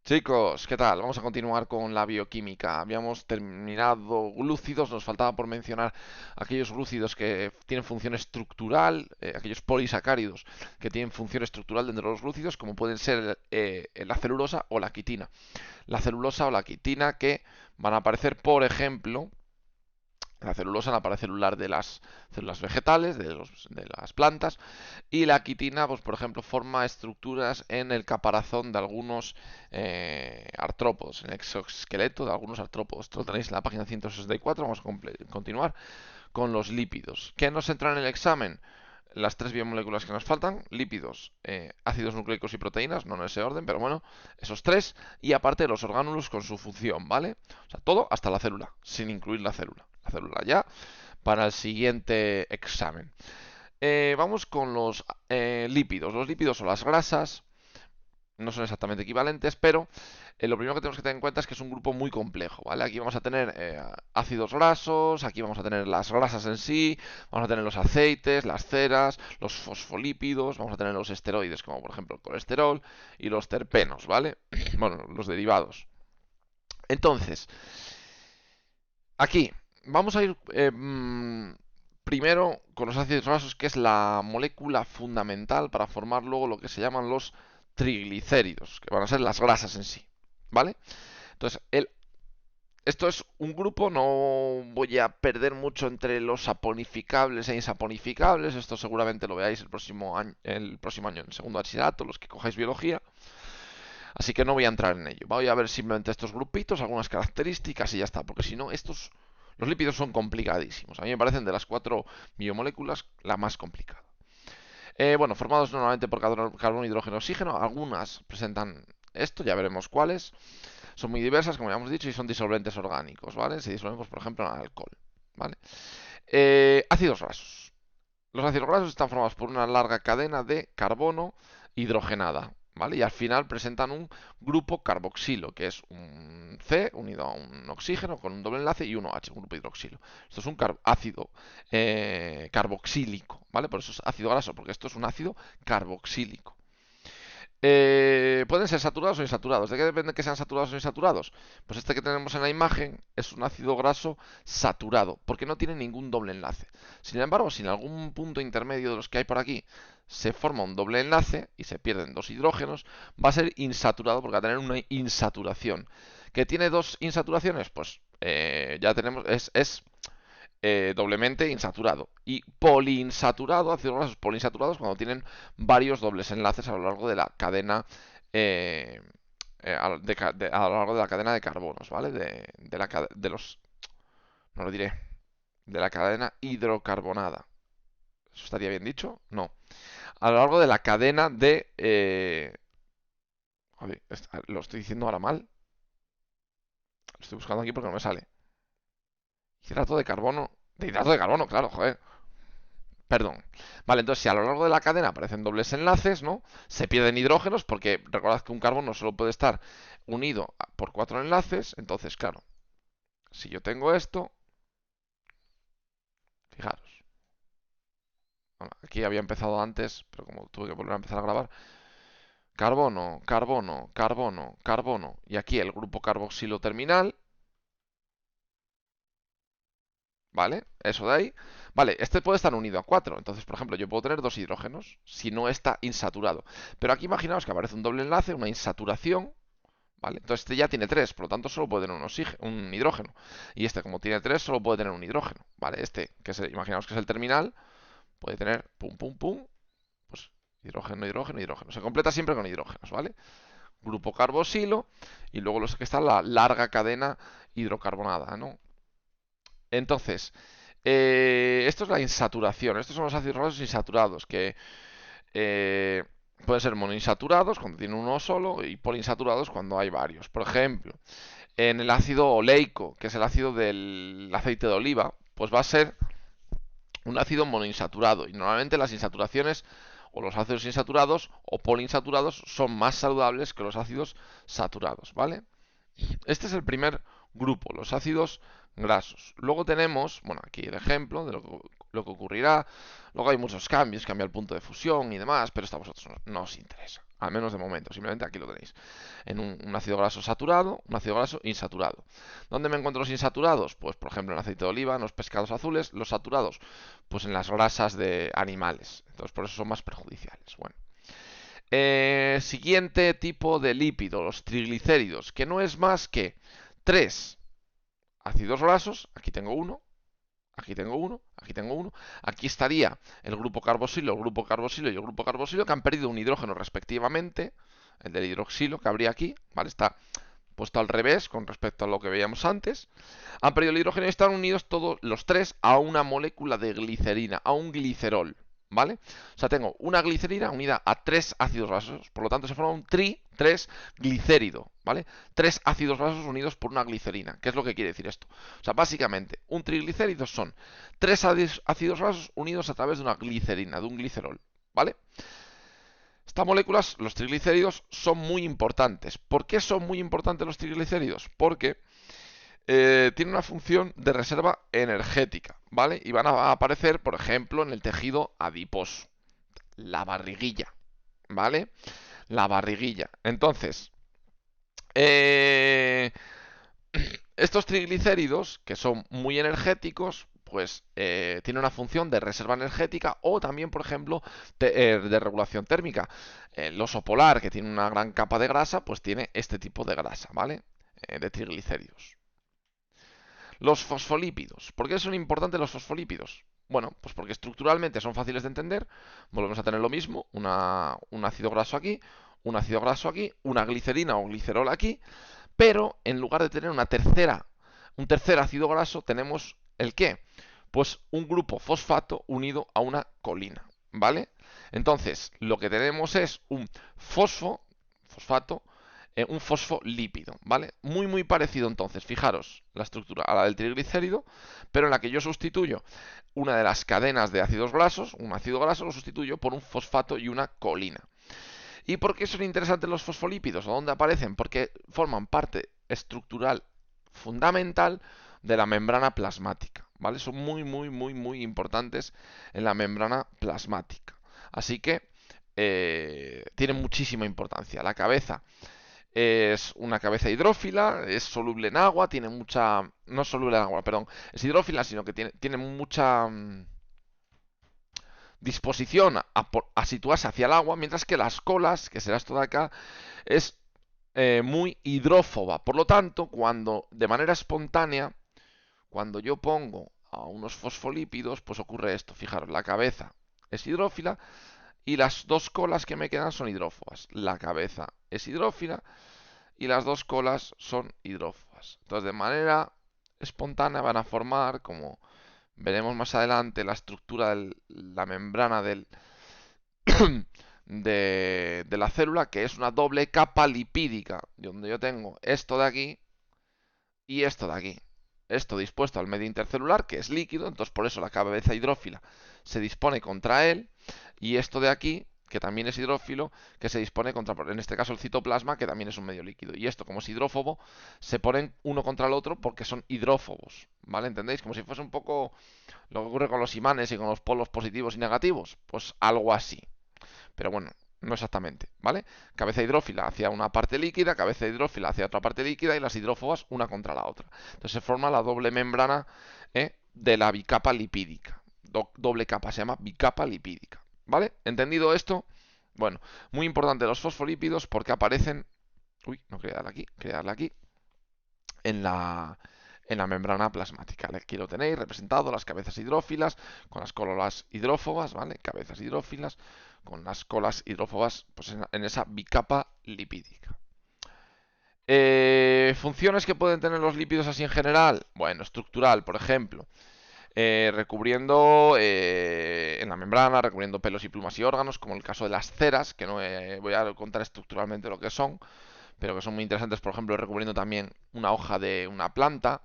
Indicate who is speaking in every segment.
Speaker 1: Chicos, ¿qué tal? Vamos a continuar con la bioquímica. Habíamos terminado glúcidos, nos faltaba por mencionar aquellos glúcidos que tienen función estructural, aquellos polisacáridos que tienen función estructural dentro de los glúcidos, como pueden ser la celulosa o la quitina. La celulosa o la quitina que van a aparecer, por ejemplo, la celulosa en la pared celular de las células vegetales, de las plantas, y la quitina, pues por ejemplo, forma estructuras en el caparazón de algunos artrópodos, en el exoesqueleto de algunos artrópodos. Esto lo tenéis en la página 164. Vamos a continuar con los lípidos. ¿Qué nos entra en el examen? Las tres biomoléculas que nos faltan: lípidos, ácidos nucleicos y proteínas, no en ese orden, pero bueno, esos tres, y aparte los orgánulos con su función, ¿vale? O sea, todo hasta la célula, sin incluir la célula. La célula ya para el siguiente examen. Vamos con los lípidos. Los lípidos son las grasas, no son exactamente equivalentes, pero lo primero que tenemos que tener en cuenta es que es un grupo muy complejo, ¿vale? Aquí vamos a tener ácidos grasos, aquí vamos a tener las grasas en sí, vamos a tener los aceites, las ceras, los fosfolípidos, vamos a tener los esteroides, como por ejemplo el colesterol, y los terpenos, ¿vale? Bueno, los derivados. Entonces, aquí vamos a ir primero con los ácidos grasos, que es la molécula fundamental para formar luego lo que se llaman los triglicéridos, que van a ser las grasas en sí, ¿vale? Entonces, esto es un grupo, no voy a perder mucho entre los saponificables e insaponificables, esto seguramente lo veáis el próximo año en segundo bachillerato, los que cojáis biología, así que no voy a entrar en ello. Voy a ver simplemente estos grupitos, algunas características y ya está, porque si no, los lípidos son complicadísimos. A mí me parecen de las cuatro biomoléculas la más complicada. Bueno, formados normalmente por carbono, hidrógeno, oxígeno. Algunas presentan esto, ya veremos cuáles. Son muy diversas, como ya hemos dicho, y son disolventes orgánicos, ¿vale? Se disuelven, pues, por ejemplo, en alcohol, ¿vale? Ácidos grasos. Los ácidos grasos están formados por una larga cadena de carbono hidrogenada, ¿vale? Y al final presentan un grupo carboxilo, que es un C unido a un oxígeno con un doble enlace y un OH, un grupo hidroxilo. Esto es un ácido carboxílico, ¿vale? Por eso es ácido graso, porque esto es un ácido carboxílico. Pueden ser saturados o insaturados. ¿De qué depende que sean saturados o insaturados? Pues este que tenemos en la imagen es un ácido graso saturado, porque no tiene ningún doble enlace. Sin embargo, si en algún punto intermedio de los que hay por aquí se forma un doble enlace y se pierden dos hidrógenos, va a ser insaturado porque va a tener una insaturación. ¿Que tiene dos insaturaciones? Pues ya tenemos, es doblemente insaturado. Y poliinsaturado, ácidos grasos poliinsaturados, cuando tienen varios dobles enlaces a lo largo de la cadena eh, a lo largo de la cadena de carbonos, ¿vale? De los, no lo diré, de la cadena hidrocarbonada. ¿Eso estaría bien dicho? No. A lo largo de la cadena de... joder, lo estoy diciendo ahora mal. Lo estoy buscando aquí porque no me sale. Hidrato de carbono. De hidrato de carbono, claro, joder. Perdón. Vale, entonces si a lo largo de la cadena aparecen dobles enlaces, ¿no? Se pierden hidrógenos porque recordad que un carbono solo puede estar unido por cuatro enlaces. Entonces, claro, si yo tengo esto, fijaros. Bueno, aquí había empezado antes, pero como tuve que volver a empezar a grabar. Carbono, carbono, carbono, carbono. Y aquí el grupo carboxilo terminal. ¿Vale? Eso de ahí. Vale, este puede estar unido a 4. Entonces, por ejemplo, yo puedo tener dos hidrógenos si no está insaturado. Pero aquí imaginaos que aparece un doble enlace, una insaturación. ¿Vale? Entonces este ya tiene 3, por lo tanto solo puede tener un hidrógeno. Y este, como tiene 3, solo puede tener un hidrógeno. ¿Vale? Este, imaginaos que es el terminal, puede tener pum, pum, pum. Pues hidrógeno, hidrógeno, hidrógeno. Se completa siempre con hidrógenos, ¿vale? Grupo carboxilo. Y luego los que está la larga cadena hidrocarbonada, ¿no? Entonces, esto es la insaturación. Estos son los ácidos grasos insaturados, que eh, pueden ser monoinsaturados cuando tienen uno solo y poliinsaturados cuando hay varios. Por ejemplo, en el ácido oleico, que es el ácido del aceite de oliva, pues va a ser un ácido monoinsaturado. Y normalmente las insaturaciones o los ácidos insaturados o poliinsaturados son más saludables que los ácidos saturados, ¿vale? Este es el primer grupo, los ácidos grasos. Luego tenemos, bueno, aquí el ejemplo de lo que ocurrirá. Luego hay muchos cambios, cambia el punto de fusión y demás, pero esto a vosotros no os interesa. Al menos de momento, simplemente aquí lo tenéis. En un ácido graso saturado, un ácido graso insaturado. ¿Dónde me encuentro los insaturados? Pues por ejemplo en el aceite de oliva, en los pescados azules. Los saturados, pues en las grasas de animales. Entonces por eso son más perjudiciales. Bueno. Siguiente tipo de lípido, los triglicéridos, que no es más que tres ácidos grasos. Aquí tengo uno, aquí tengo uno, aquí tengo uno. Aquí estaría el grupo carboxilo, el grupo carboxilo y el grupo carboxilo que han perdido un hidrógeno respectivamente. El del hidroxilo que habría aquí, ¿vale? Está puesto al revés con respecto a lo que veíamos antes. Han perdido el hidrógeno y están unidos todos los tres a una molécula de glicerina, a un glicerol, ¿vale? O sea, tengo una glicerina unida a tres ácidos grasos, por lo tanto se forma un tri-3-glicérido, ¿vale? Tres ácidos grasos unidos por una glicerina. ¿Qué es lo que quiere decir esto? O sea, básicamente, un triglicérido son tres ácidos grasos unidos a través de una glicerina, de un glicerol, ¿vale? Estas moléculas, los triglicéridos, son muy importantes. ¿Por qué son muy importantes los triglicéridos? Porque tienen una función de reserva energética, ¿vale? Y van a aparecer, por ejemplo, en el tejido adiposo, la barriguilla, ¿vale? La barriguilla. Entonces, eh, estos triglicéridos, que son muy energéticos, pues tienen una función de reserva energética o también, por ejemplo, de regulación térmica. El oso polar, que tiene una gran capa de grasa, pues tiene este tipo de grasa, ¿vale? De triglicéridos. Los fosfolípidos. ¿Por qué son importantes los fosfolípidos? Bueno, pues porque estructuralmente son fáciles de entender. Volvemos a tener lo mismo, un ácido graso aquí, un ácido graso aquí, una glicerina o glicerol aquí, pero en lugar de tener un tercer ácido graso, tenemos ¿el qué? Pues un grupo fosfato unido a una colina, ¿vale? Entonces, lo que tenemos es un fosfato, un fosfolípido, ¿vale? Muy, muy parecido entonces, fijaros, la estructura a la del triglicérido, pero en la que yo sustituyo una de las cadenas de ácidos grasos, un ácido graso, lo sustituyo por un fosfato y una colina. ¿Y por qué son interesantes los fosfolípidos? ¿O dónde aparecen? Porque forman parte estructural fundamental de la membrana plasmática, ¿vale? Son muy, muy, muy, muy importantes en la membrana plasmática. Así que tienen muchísima importancia. La cabeza es una cabeza hidrófila, es soluble en agua, tiene mucha... No es soluble en agua, perdón. Es hidrófila, sino que tiene mucha disposición a situarse hacia el agua, mientras que las colas, que será esto de acá, es muy hidrófoba. Por lo tanto, cuando de manera espontánea, cuando yo pongo a unos fosfolípidos, pues ocurre esto. Fijaros, la cabeza es hidrófila y las dos colas que me quedan son hidrófobas. La cabeza es hidrófila y las dos colas son hidrófobas. Entonces, de manera espontánea van a formar, como veremos más adelante, la estructura de la membrana de la célula, que es una doble capa lipídica, donde yo tengo esto de aquí y esto de aquí. Esto dispuesto al medio intercelular, que es líquido, entonces por eso la cabeza hidrófila se dispone contra él, y esto de aquí, que también es hidrófilo, que se dispone contra, en este caso, el citoplasma, que también es un medio líquido. Y esto, como es hidrófobo, se ponen uno contra el otro porque son hidrófobos, ¿vale? ¿Entendéis? Como si fuese un poco lo que ocurre con los imanes y con los polos positivos y negativos. Pues algo así. Pero bueno, no exactamente, ¿vale? Cabeza hidrófila hacia una parte líquida, cabeza hidrófila hacia otra parte líquida y las hidrófobas una contra la otra. Entonces se forma la doble membrana de la bicapa lipídica. Doble capa, se llama bicapa lipídica, ¿vale? ¿Entendido esto? Bueno, muy importante los fosfolípidos porque aparecen... Uy, no quería darle aquí, quería darle aquí. En la membrana plasmática. Aquí lo tenéis representado, las cabezas hidrófilas con las colas hidrófobas, ¿vale? Cabezas hidrófilas con las colas hidrófobas pues en esa bicapa lipídica. Funciones que pueden tener los lípidos así en general. Bueno, estructural, por ejemplo. Recubriendo en la membrana, recubriendo pelos y plumas y órganos, como el caso de las ceras, que no voy a contar estructuralmente lo que son, pero que son muy interesantes, por ejemplo, recubriendo también una hoja de una planta.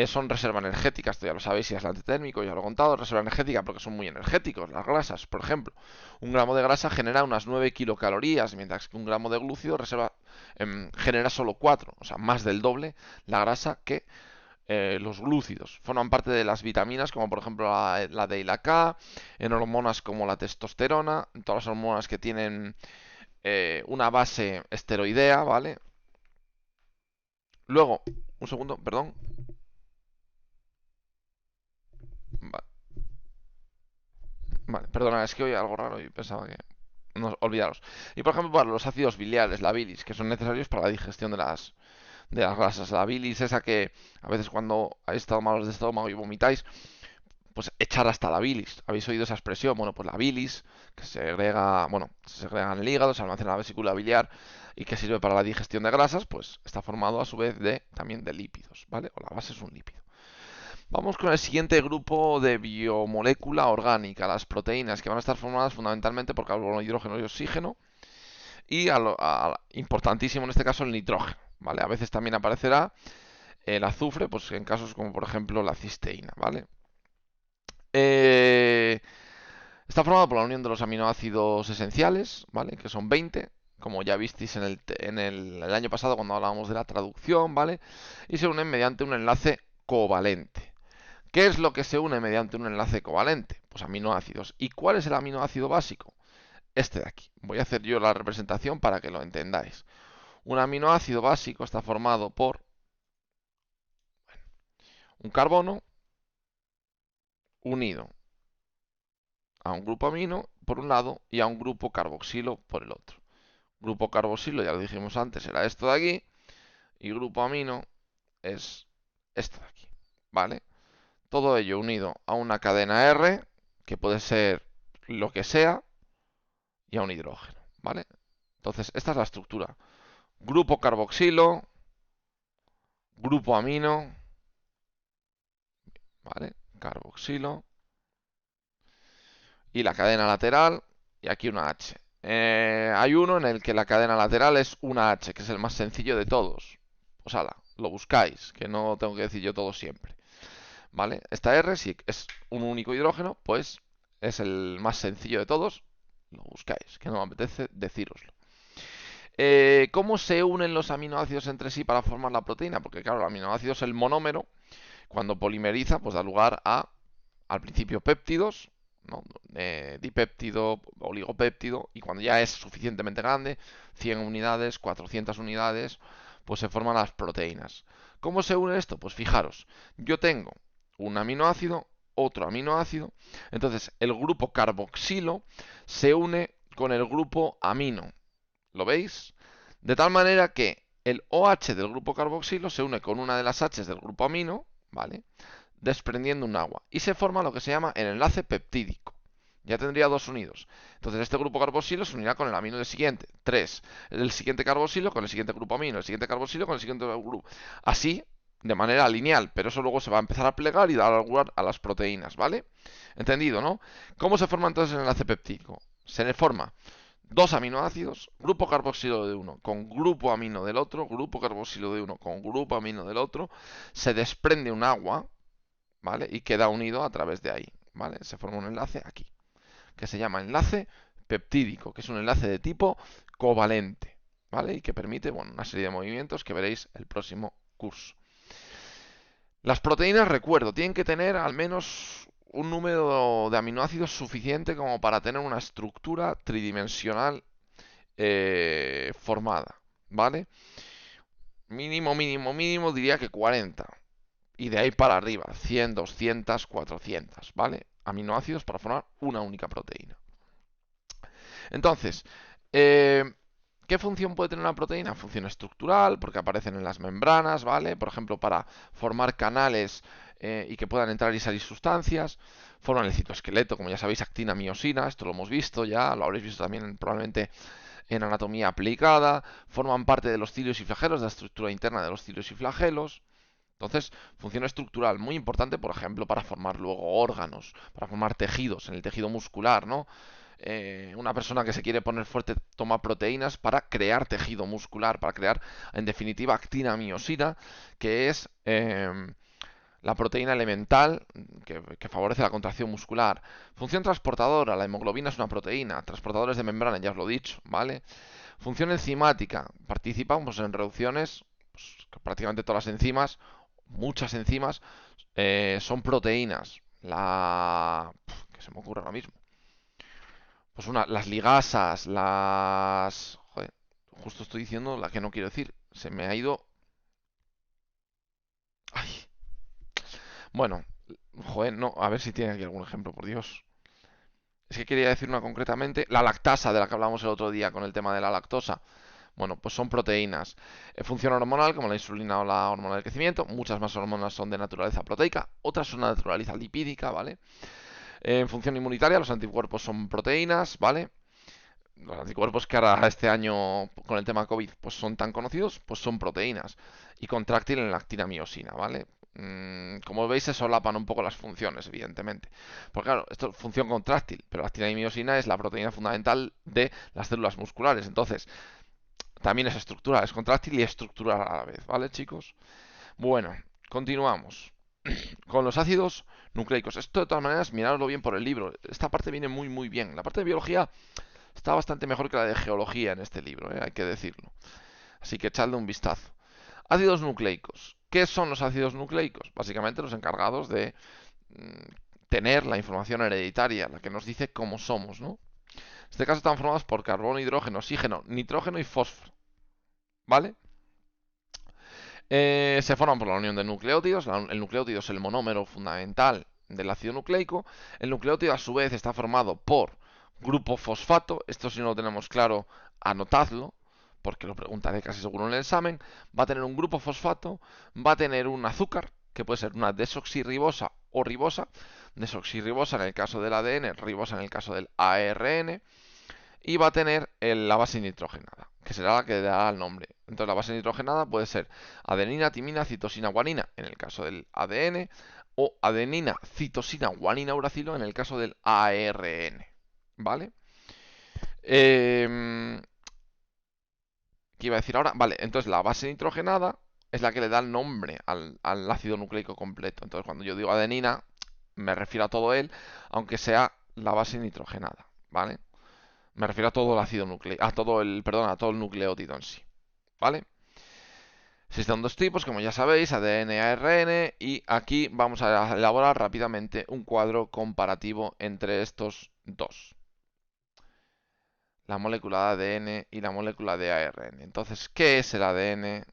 Speaker 1: Son reserva energética, esto ya lo sabéis, si es antitérmico, ya lo he contado, reserva energética porque son muy energéticos. Las grasas, por ejemplo, un gramo de grasa genera unas 9 kilocalorías, mientras que un gramo de glúcido genera solo 4, o sea, más del doble la grasa que los glúcidos. Forman parte de las vitaminas, como por ejemplo la D y la K, en hormonas como la testosterona, en todas las hormonas que tienen una base esteroidea, ¿vale? Luego, un segundo, perdón. Va- Vale, perdona, es que oí algo raro y pensaba que... No, olvidaros. Y por ejemplo, para los ácidos biliares, la bilis, que son necesarios para la digestión de las grasas. La bilis, esa que a veces cuando habéis estado malos de estómago y vomitáis, pues echar hasta la bilis. ¿Habéis oído esa expresión? Bueno, pues la bilis, que se segrega, bueno, se segrega en el hígado, se almacena en la vesícula biliar y que sirve para la digestión de grasas, pues está formado a su vez también de lípidos, ¿vale? O la base es un lípido. Vamos con el siguiente grupo de biomolécula orgánica, las proteínas, que van a estar formadas fundamentalmente por carbono, hidrógeno y oxígeno, y importantísimo en este caso el nitrógeno, ¿vale? A veces también aparecerá el azufre, pues en casos como por ejemplo la cisteína, ¿vale? Eh, Está formado por la unión de los aminoácidos esenciales, ¿vale? Que son 20, como ya visteis en el año pasado cuando hablábamos de la traducción, ¿vale? Y se unen mediante un enlace covalente. ¿Qué es lo que se une mediante un enlace covalente? Pues aminoácidos. ¿Y cuál es el aminoácido básico? Este de aquí. Voy a hacer yo la representación para que lo entendáis. Un aminoácido básico está formado por un carbono unido a un grupo amino por un lado y a un grupo carboxilo por el otro. Grupo carboxilo, ya lo dijimos antes, era esto de aquí. Y grupo amino es esto de aquí. ¿Vale? Todo ello unido a una cadena R, que puede ser lo que sea, y a un hidrógeno. ¿Vale? Entonces, esta es la estructura. Grupo carboxilo, grupo amino, ¿vale? Carboxilo. Y la cadena lateral, y aquí una H. Hay uno en el que la cadena lateral es una H, que es el más sencillo de todos. Pues ala, lo buscáis, que no tengo que decir yo todo siempre. ¿Vale? Esta R, si es un único hidrógeno, pues es el más sencillo de todos. Lo buscáis, que no me apetece decíroslo. ¿Cómo se unen los aminoácidos entre sí para formar la proteína? Porque claro, el aminoácido es el monómero. Cuando polimeriza, pues da lugar al principio péptidos, ¿no? Dipéptido, oligopéptido, y cuando ya es suficientemente grande, 100 unidades, 400 unidades, pues se forman las proteínas. ¿Cómo se une esto? Pues fijaros, yo tengo un aminoácido, otro aminoácido, entonces el grupo carboxilo se une con el grupo amino, ¿lo veis? De tal manera que el OH del grupo carboxilo se une con una de las H del grupo amino, ¿vale? Desprendiendo un agua. Y se forma lo que se llama el enlace peptídico. Ya tendría dos unidos. Entonces este grupo carboxilo se unirá con el amino del siguiente. 3. El siguiente carboxilo con el siguiente grupo amino. El siguiente carboxilo con el siguiente grupo. Así, de manera lineal. Pero eso luego se va a empezar a plegar y dar lugar a las proteínas, ¿vale? ¿Entendido, no? ¿Cómo se forma entonces el enlace peptídico? Se le forma dos aminoácidos, grupo carboxilo de uno con grupo amino del otro, grupo carboxilo de uno con grupo amino del otro, se desprende un agua, ¿vale? Y queda unido a través de ahí, ¿vale? Se forma un enlace aquí, que se llama enlace peptídico, que es un enlace de tipo covalente, ¿vale? Y que permite, bueno, una serie de movimientos que veréis el próximo curso. Las proteínas, recuerdo, tienen que tener al menos un número de aminoácidos suficiente como para tener una estructura tridimensional formada, ¿vale? Mínimo, mínimo, mínimo diría que 40. Y de ahí para arriba, 100, 200, 400, ¿vale? Aminoácidos para formar una única proteína. Entonces, eh, ¿qué función puede tener una proteína? Función estructural, porque aparecen en las membranas, ¿vale? Por ejemplo, para formar canales y que puedan entrar y salir sustancias. Forman el citoesqueleto, como ya sabéis, actina, miosina, esto lo hemos visto ya, lo habréis visto también probablemente en anatomía aplicada. Forman parte de los cilios y flagelos, de la estructura interna de los cilios y flagelos. Entonces, función estructural muy importante, por ejemplo, para formar luego órganos, para formar tejidos, en el tejido muscular, ¿no? Una persona que se quiere poner fuerte toma proteínas para crear tejido muscular, para crear, en definitiva, actina miosina, que es la proteína elemental que favorece la contracción muscular. Función transportadora, la hemoglobina es una proteína, transportadores de membrana, ya os lo he dicho, ¿vale? Función enzimática, participamos en reducciones, pues, prácticamente todas las enzimas, muchas enzimas, son proteínas. Que se me ocurre ahora mismo. Pues las ligasas, las... Joder, justo estoy diciendo la que no quiero decir. Se me ha ido... Ay, bueno, joder, no, a ver si tiene aquí algún ejemplo, por Dios. Es que quería decir una concretamente. La lactasa, de la que hablamos el otro día con el tema de la lactosa. Bueno, pues son proteínas. Función hormonal, como la insulina o la hormona del crecimiento. Muchas más hormonas son de naturaleza proteica, otras son de naturaleza lipídica, ¿vale? En función inmunitaria, los anticuerpos son proteínas, ¿vale? Los anticuerpos que ahora este año con el tema COVID pues son tan conocidos, pues son proteínas. Y contráctil en la actina-miosina, ¿vale? Como veis se solapan un poco las funciones, evidentemente. Porque claro, esto es función contráctil, pero la actina y miosina es la proteína fundamental de las células musculares. Entonces, también es estructural, es contráctil y estructural a la vez, ¿vale, chicos? Bueno, continuamos con los ácidos nucleicos. Esto de todas maneras, miradlo bien por el libro. Esta parte viene muy muy bien. La parte de biología está bastante mejor que la de geología en este libro, hay que decirlo. Así que echadle un vistazo. Ácidos nucleicos. ¿Qué son los ácidos nucleicos? Básicamente los encargados de tener la información hereditaria, la que nos dice cómo somos, ¿no? En este caso están formados por carbono, hidrógeno, oxígeno, nitrógeno y fósforo, ¿vale? Se forman por la unión de nucleótidos. El nucleótido es el monómero fundamental del ácido nucleico. El nucleótido a su vez está formado por grupo fosfato. Esto si no lo tenemos claro, anotadlo, porque lo preguntaré casi seguro en el examen. Va a tener un grupo fosfato, va a tener un azúcar, que puede ser una desoxirribosa o ribosa. Desoxirribosa en el caso del ADN, ribosa en el caso del ARN, y va a tener la base nitrogenada, que será la que le dará el nombre. Entonces la base nitrogenada puede ser adenina, timina, citosina, guanina en el caso del ADN, o adenina, citosina, guanina, uracilo en el caso del ARN. ¿Vale? ¿Qué iba a decir ahora? Vale, entonces la base nitrogenada es la que le da el nombre al ácido nucleico completo. Entonces cuando yo digo adenina, me refiero a todo él, aunque sea la base nitrogenada. ¿Vale? Me refiero a todo el ácido nucleico, perdón, a todo el nucleótido en sí, ¿vale? Existen dos tipos, como ya sabéis, ADN y ARN, y aquí vamos a elaborar rápidamente un cuadro comparativo entre estos dos. La molécula de ADN y la molécula de ARN. Entonces, ¿qué es el ADN?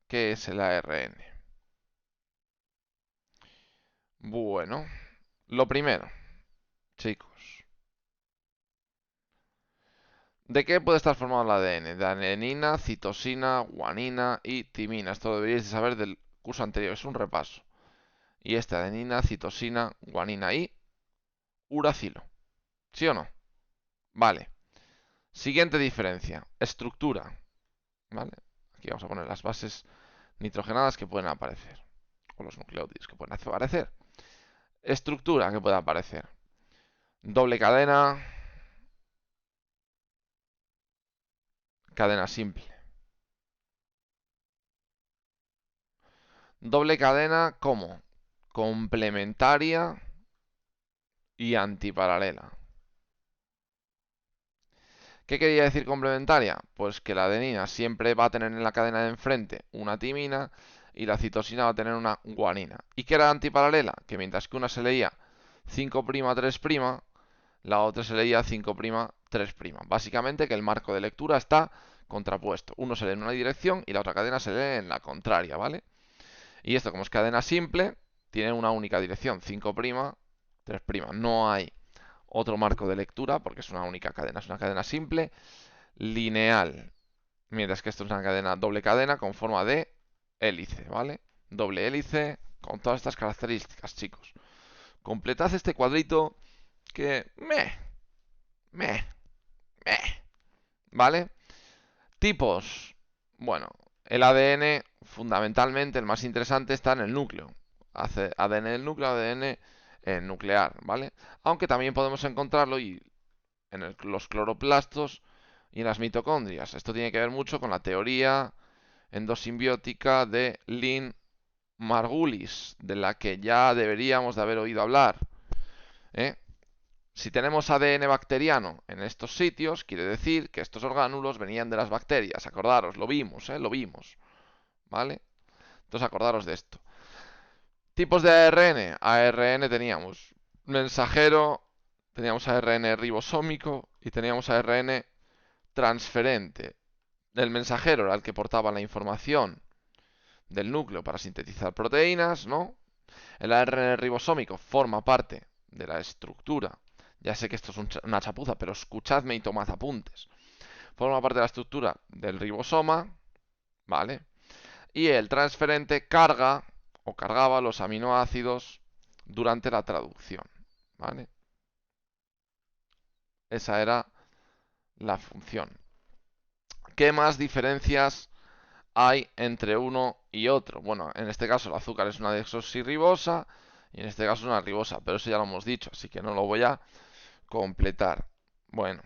Speaker 1: ¿Qué es el ARN? Bueno, lo primero, chicos. ¿De qué puede estar formado el ADN? De adenina, citosina, guanina y timina. Esto lo deberíais de saber del curso anterior, es un repaso. Y este adenina, citosina, guanina y uracilo. ¿Sí o no? Vale. Siguiente diferencia. Estructura. ¿Vale? Aquí vamos a poner las bases nitrogenadas que pueden aparecer. O los nucleótidos que pueden aparecer. Estructura que puede aparecer. Doble cadena. Cadena simple. Doble cadena, ¿cómo? Complementaria y antiparalela. ¿Qué quería decir complementaria? Pues que la adenina siempre va a tener en la cadena de enfrente una timina y la citosina va a tener una guanina. ¿Y qué era antiparalela? Que mientras que una se leía 5' 3', la otra se leía 5' 3'. Básicamente que el marco de lectura está contrapuesto. Uno se lee en una dirección y la otra cadena se lee en la contraria, ¿vale? Y esto como es cadena simple, tiene una única dirección, 5', 3'. No hay otro marco de lectura porque es una única cadena, es una cadena simple, lineal. Mientras que esto es una cadena doble cadena con forma de hélice, ¿vale? Doble hélice con todas estas características, chicos. Completad este cuadrito que... me, ¿vale? Tipos. Bueno, el ADN, fundamentalmente, el más interesante, está en el núcleo. Hace ADN del núcleo, ADN nuclear, ¿vale? Aunque también podemos encontrarlo en los cloroplastos y en las mitocondrias. Esto tiene que ver mucho con la teoría endosimbiótica de Lynn Margulis, de la que ya deberíamos de haber oído hablar. ¿eh? Si tenemos ADN bacteriano en estos sitios, quiere decir que estos orgánulos venían de las bacterias. Acordaros, lo vimos, lo vimos. ¿Vale? Entonces acordaros de esto. Tipos de ARN. ARN teníamos mensajero, teníamos ARN ribosómico y teníamos ARN transferente. El mensajero era el que portaba la información del núcleo para sintetizar proteínas, ¿no? El ARN ribosómico forma parte de la estructura. Ya sé que esto es una chapuza, pero escuchadme y tomad apuntes. Forma parte de la estructura del ribosoma, ¿vale? Y el transferente carga o cargaba los aminoácidos durante la traducción, ¿vale? Esa era la función. ¿Qué más diferencias hay entre uno y otro? Bueno, en este caso el azúcar es una desoxirribosa y en este caso es una ribosa, pero eso ya lo hemos dicho, así que no lo voy a completar. Bueno,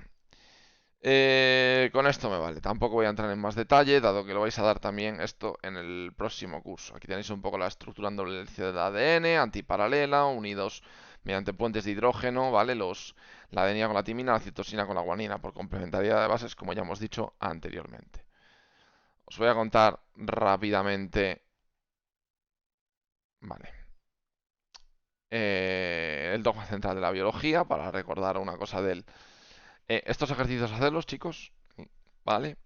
Speaker 1: con esto me vale. Tampoco voy a entrar en más detalle, dado que lo vais a dar también esto en el próximo curso. Aquí tenéis un poco la estructura en doble hélice del ADN, antiparalela, unidos mediante puentes de hidrógeno, ¿vale? La adenina con la timina, la citosina con la guanina, por complementariedad de bases, como ya hemos dicho anteriormente. Os voy a contar rápidamente, ¿vale? El dogma central de la biología, para recordar una cosa del... estos ejercicios hacerlos, chicos, ¿vale?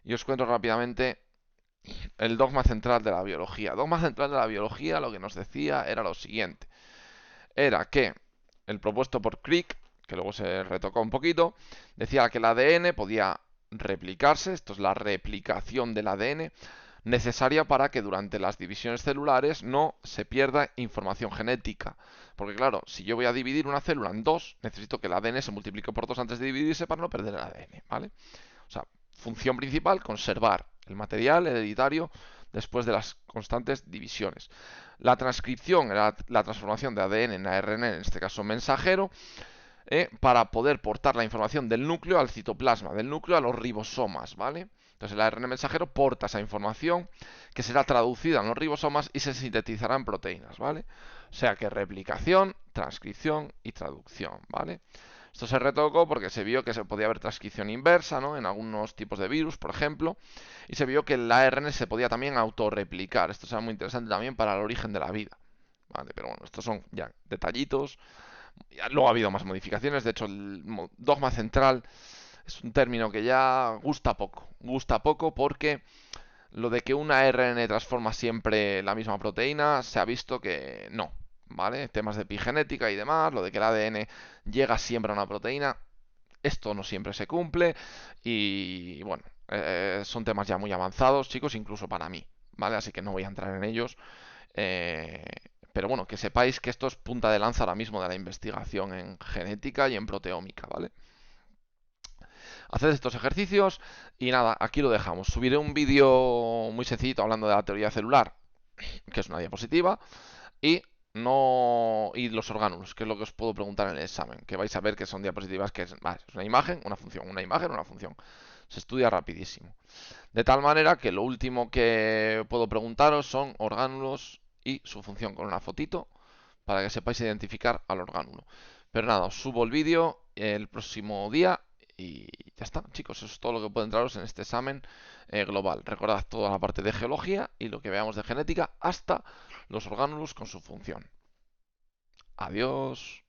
Speaker 1: Y os cuento rápidamente el dogma central de la biología. Dogma central de la biología lo que nos decía era lo siguiente. Era que el propuesto por Crick, que luego se retocó un poquito, decía que el ADN podía replicarse, esto es la replicación del ADN, necesaria para que durante las divisiones celulares no se pierda información genética. Porque claro, si yo voy a dividir una célula en dos, necesito que el ADN se multiplique por dos antes de dividirse para no perder el ADN, ¿vale? O sea, función principal, conservar el material hereditario después de las constantes divisiones. La transcripción era la transformación de ADN en ARN, en este caso mensajero, para poder portar la información del núcleo al citoplasma, del núcleo a los ribosomas, ¿vale? Entonces el ARN mensajero porta esa información que será traducida en los ribosomas y se sintetizará en proteínas, ¿vale? O sea que replicación, transcripción y traducción, ¿vale? Esto se retocó porque se vio que se podía haber transcripción inversa, ¿no? En algunos tipos de virus, por ejemplo, y se vio que el ARN se podía también autorreplicar. Esto será muy interesante también para el origen de la vida, ¿vale? Pero bueno, estos son ya detallitos. Luego ha habido más modificaciones, de hecho el dogma central es un término que ya gusta poco porque lo de que una ARN transforma siempre la misma proteína se ha visto que no, ¿vale? Temas de epigenética y demás, lo de que el ADN llega siempre a una proteína, esto no siempre se cumple y bueno, son temas ya muy avanzados, chicos, incluso para mí, ¿vale? Así que no voy a entrar en ellos. Eh, pero bueno, que sepáis que esto es punta de lanza ahora mismo de la investigación en genética y en proteómica, ¿vale? Haced estos ejercicios y nada, aquí lo dejamos. Subiré un vídeo muy sencillito hablando de la teoría celular, que es una diapositiva, y no y los orgánulos, que es lo que os puedo preguntar en el examen, que vais a ver que son diapositivas que es una imagen, una función, una imagen, una función. Se estudia rapidísimo. De tal manera que lo último que puedo preguntaros son orgánulos y su función con una fotito para que sepáis identificar al orgánulo. Pero nada, os subo el vídeo el próximo día y ya está, chicos. Eso es todo lo que puede entraros en este examen global. Recordad toda la parte de geología y lo que veamos de genética hasta los orgánulos con su función. Adiós.